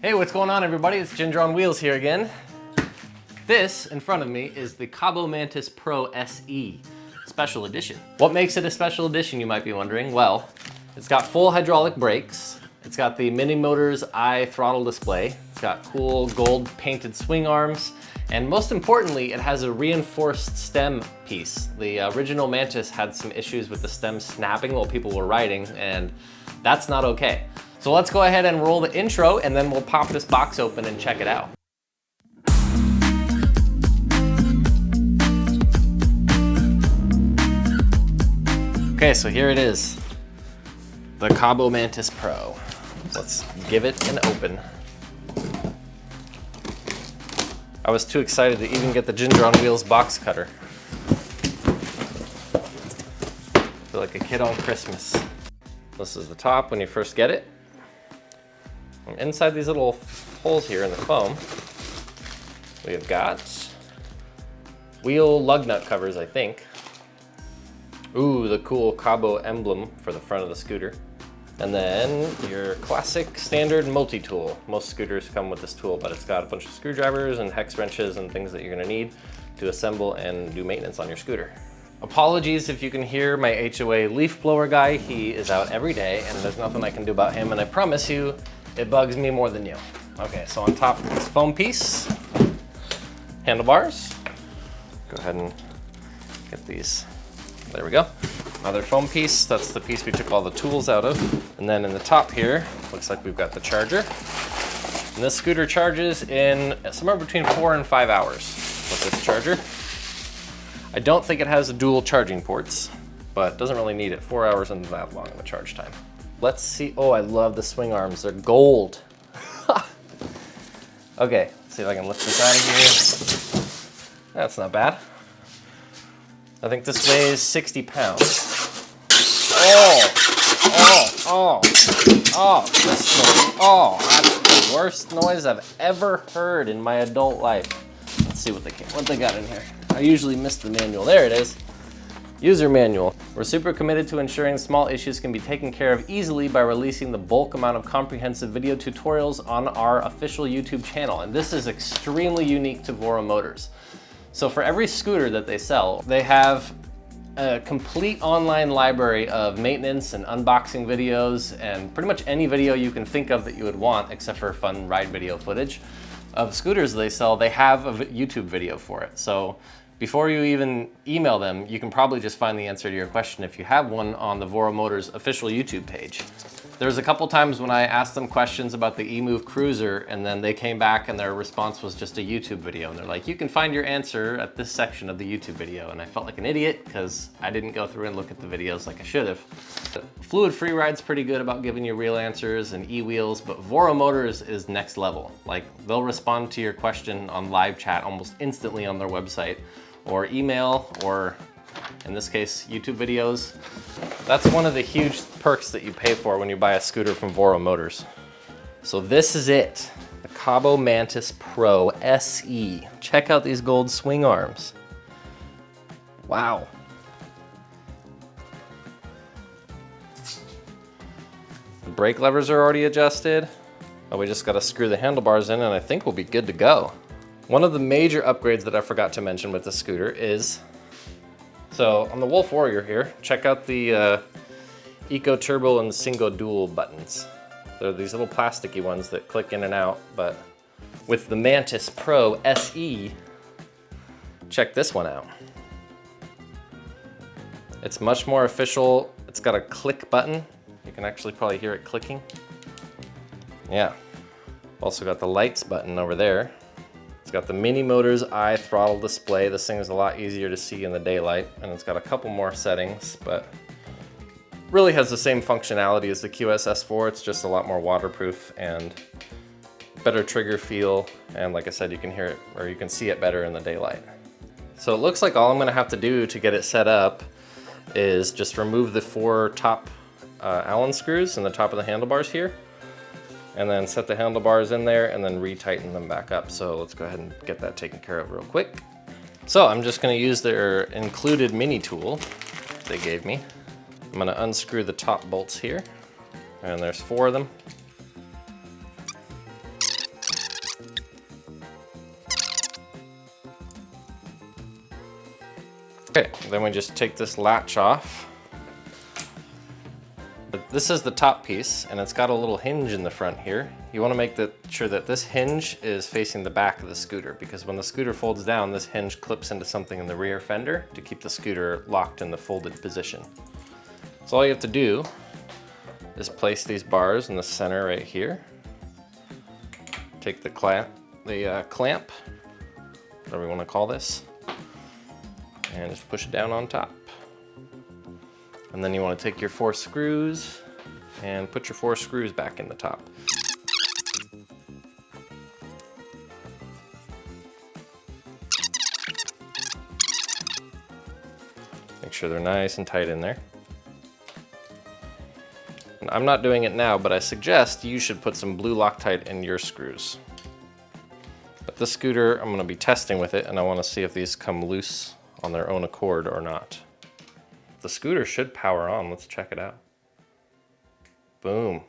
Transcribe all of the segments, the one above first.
Hey, what's going on everybody? It's Ginger on Wheels here again. This in front of me is the Kaabo Mantis Pro SE Special Edition. What makes it a special edition, you might be wondering? Well, it's got full hydraulic brakes. It's got the Mini Motors throttle display. It's got cool gold painted swing arms. And most importantly, it has a reinforced stem piece. The original Mantis had some issues with the stem snapping while people were riding, and that's not okay. So let's go ahead and roll the intro, and then we'll pop this box open and check it out. Okay, so here it is. The Kaabo Mantis Pro. Let's give it an open. I was too excited to even get the Ginger on Wheels box cutter. I feel like a kid on Christmas. This is the top when you first get it. And inside these little holes here in the foam, we have got wheel lug nut covers, I think. Ooh, the cool Kaabo emblem for the front of the scooter. And then your classic standard multi-tool. Most scooters come with this tool, but it's got a bunch of screwdrivers and hex wrenches and things that you're gonna need to assemble and do maintenance on your scooter. Apologies if you can hear my HOA leaf blower guy. He is out every day and there's nothing I can do about him, and I promise you, it bugs me more than you. Okay, so on top, this foam piece, handlebars. Go ahead and get these. There we go. Another foam piece, that's the piece we took all the tools out of. And then in the top here, looks like we've got the charger. And this scooter charges in somewhere between 4 and 5 hours with this charger. I don't think it has dual charging ports, but it doesn't really need it. 4 hours isn't that long of a charge time. Let's see, oh, I love the swing arms, they're gold. Okay, let's see if I can lift this out of here. That's not bad. I think this weighs 60 pounds. This noise. Oh, that's the worst noise I've ever heard in my adult life. Let's see what they got in here. I usually miss the manual. There it is. User manual. We're super committed to ensuring small issues can be taken care of easily by releasing the bulk amount of comprehensive video tutorials on our official YouTube channel. And this is extremely unique to Voromotors. So for every scooter that they sell, they have a complete online library of maintenance and unboxing videos and pretty much any video you can think of that you would want, except for fun ride video footage of scooters they sell. They have a YouTube video for it. So before you even email them, you can probably just find the answer to your question if you have one on the Voromotors official YouTube page. There's a couple times when I asked them questions about the eMove Cruiser, and then they came back and their response was just a YouTube video. And they're like, you can find your answer at this section of the YouTube video. And I felt like an idiot because I didn't go through and look at the videos like I should have. Fluid Freeride's pretty good about giving you real answers, and eWheels, but Voromotors is next level. Like, they'll respond to your question on live chat almost instantly on their website, or email, or in this case, YouTube videos. That's one of the huge perks that you pay for when you buy a scooter from Voromotors. So this is it, the Kaabo Mantis Pro SE. Check out these gold swing arms. Wow. The brake levers are already adjusted. Oh, we just gotta screw the handlebars in and I think we'll be good to go. One of the major upgrades that I forgot to mention with the scooter is, so on the Wolf Warrior here, check out the Eco Turbo and Single Dual buttons. They're these little plasticky ones that click in and out, but with the Mantis Pro SE, check this one out. It's much more official. It's got a click button. You can actually probably hear it clicking. Yeah. Also got the lights button over there. It's got the Mini Motors throttle display. This thing is a lot easier to see in the daylight, and it's got a couple more settings, but really has the same functionality as the QSS4. It's just a lot more waterproof and better trigger feel. And like I said, you can hear it, or you can see it better in the daylight. So it looks like all I'm gonna have to do to get it set up is just remove the 4 top Allen screws in the top of the handlebars here, and then set the handlebars in there and then retighten them back up. So let's go ahead and get that taken care of real quick. So I'm just gonna use their included mini tool they gave me. I'm gonna unscrew the top bolts here, and there's 4 of them. Okay, then we just take this latch off. But this is the top piece, and it's got a little hinge in the front here. You want to make sure that this hinge is facing the back of the scooter, because when the scooter folds down, this hinge clips into something in the rear fender to keep the scooter locked in the folded position. So all you have to do is place these bars in the center right here. Take the clamp, whatever you want to call this, and just push it down on top. And then you want to take your 4 screws and put your 4 screws back in the top. Make sure they're nice and tight in there. And I'm not doing it now, but I suggest you should put some blue Loctite in your screws. But this scooter, I'm going to be testing with it, and I want to see if these come loose on their own accord or not. The scooter should power on. Let's check it out. Boom.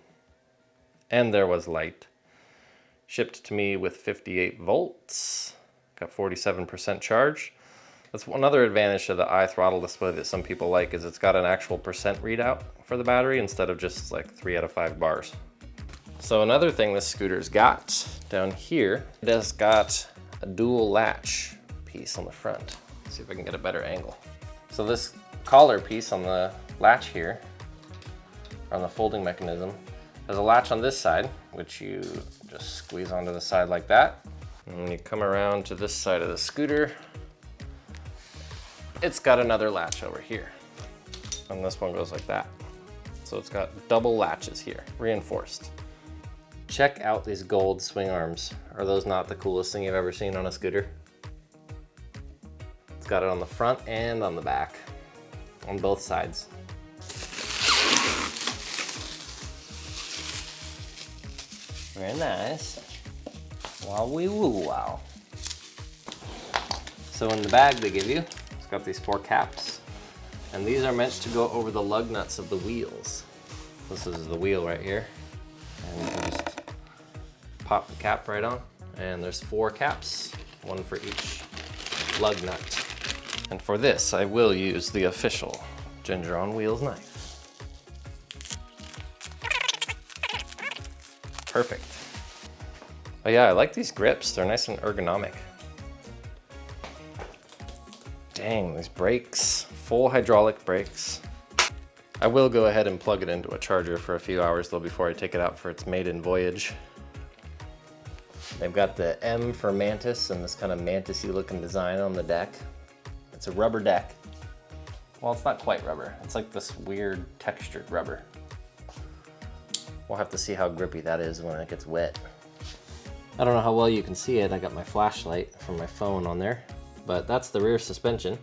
And there was light. Shipped to me with 58 volts. Got 47% charge. That's another advantage to the iThrottle display that some people like, is it's got an actual percent readout for the battery instead of just like 3 out of 5 bars. So another thing this scooter's got down here, it has got a dual latch piece on the front. Let's see if I can get a better angle. So this collar piece on the latch here, on the folding mechanism, has a latch on this side, which you just squeeze onto the side like that. And when you come around to this side of the scooter, it's got another latch over here. And this one goes like that. So it's got double latches here, reinforced. Check out these gold swing arms. Are those not the coolest thing you've ever seen on a scooter? It's got it on the front and on the back, on both sides. Very nice. Wow, wee woo wow. So in the bag they give you, it's got these 4 caps, and these are meant to go over the lug nuts of the wheels. This is the wheel right here, and you can just pop the cap right on, and there's 4 caps, 1 for each lug nut. And for this, I will use the official Ginger on Wheels knife. Perfect. Oh yeah, I like these grips. They're nice and ergonomic. Dang, these brakes, full hydraulic brakes. I will go ahead and plug it into a charger for a few hours though before I take it out for its maiden voyage. They've got the M for Mantis and this kind of mantis-y looking design on the deck. It's a rubber deck. Well, it's not quite rubber. It's like this weird textured rubber. We'll have to see how grippy that is when it gets wet. I don't know how well you can see it. I got my flashlight from my phone on there, but that's the rear suspension.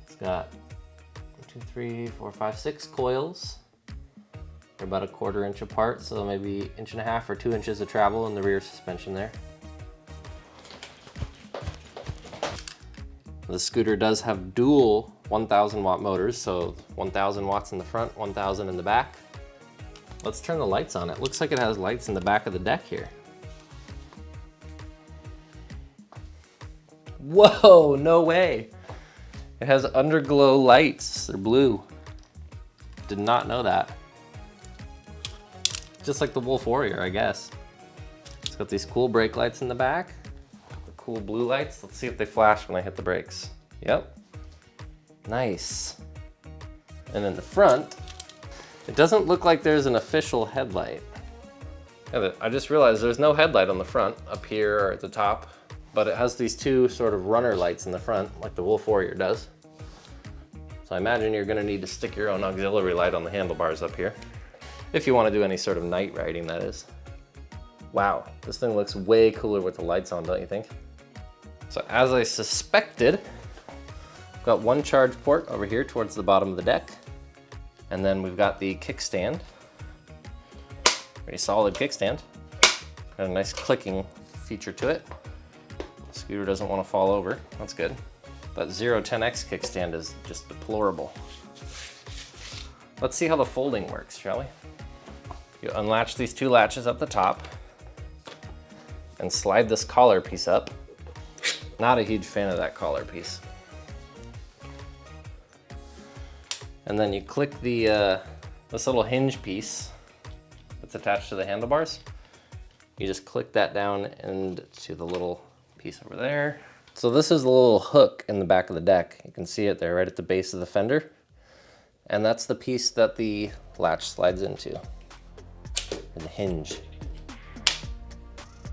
It's got 1, 2, 3, 4, 5, 6 coils. They're about 1/4 inch apart, so maybe 1.5 inches or 2 inches of travel in the rear suspension there. The scooter does have dual 1,000 watt motors, so 1,000 watts in the front, 1,000 in the back. Let's turn the lights on. It looks like it has lights in the back of the deck here. Whoa, no way. It has underglow lights. They're blue. Did not know that. Just like the Wolf Warrior, I guess. It's got these cool brake lights in the back. The cool blue lights. Let's see if they flash when I hit the brakes. Yep. Nice. And in the front, it doesn't look like there's an official headlight. I just realized there's no headlight on the front, up here or at the top, but it has these 2 sort of runner lights in the front, like the Wolf Warrior does. So I imagine you're gonna need to stick your own auxiliary light on the handlebars up here, if you wanna do any sort of night riding, that is. Wow, this thing looks way cooler with the lights on, don't you think? So as I suspected, I've got 1 charge port over here towards the bottom of the deck. And then we've got the kickstand. Pretty solid kickstand. Got a nice clicking feature to it. The scooter doesn't want to fall over. That's good. That 010X kickstand is just deplorable. Let's see how the folding works, shall we? You unlatch these 2 latches up the top and slide this collar piece up. Not a huge fan of that collar piece. And then you click the this little hinge piece that's attached to the handlebars. You just click that down into the little piece over there. So this is the little hook in the back of the deck. You can see it there right at the base of the fender. And that's the piece that the latch slides into, and the hinge.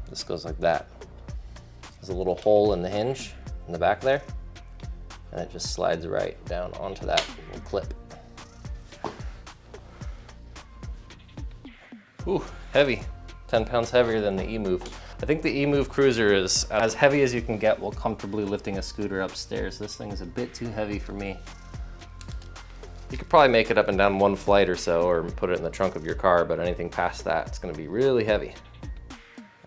This goes like that. There's a little hole in the hinge in the back there, and it just slides right down onto that little clip. Ooh, heavy. 10 pounds heavier than the E-Move. I think the E-Move Cruiser is as heavy as you can get while comfortably lifting a scooter upstairs. This thing is a bit too heavy for me. You could probably make it up and down one flight or so, or put it in the trunk of your car, but anything past that, it's gonna be really heavy.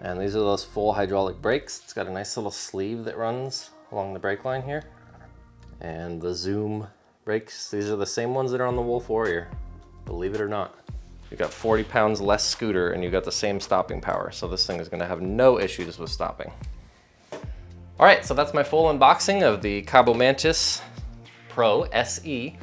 And these are those full hydraulic brakes. It's got a nice little sleeve that runs along the brake line here. And the Zoom brakes, these are the same ones that are on the Wolf Warrior, believe it or not. You've got 40 pounds less scooter and you've got the same stopping power. So this thing is gonna have no issues with stopping. All right, so that's my full unboxing of the Kaabo Mantis Pro SE.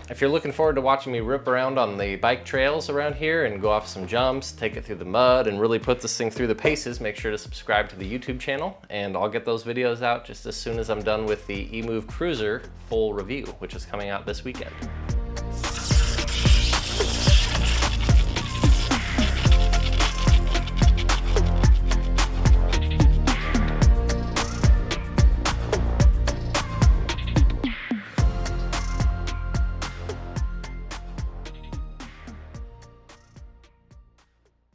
If you're looking forward to watching me rip around on the bike trails around here and go off some jumps, take it through the mud, and really put this thing through the paces, make sure to subscribe to the YouTube channel, and I'll get those videos out just as soon as I'm done with the E-Move Cruiser full review, which is coming out this weekend.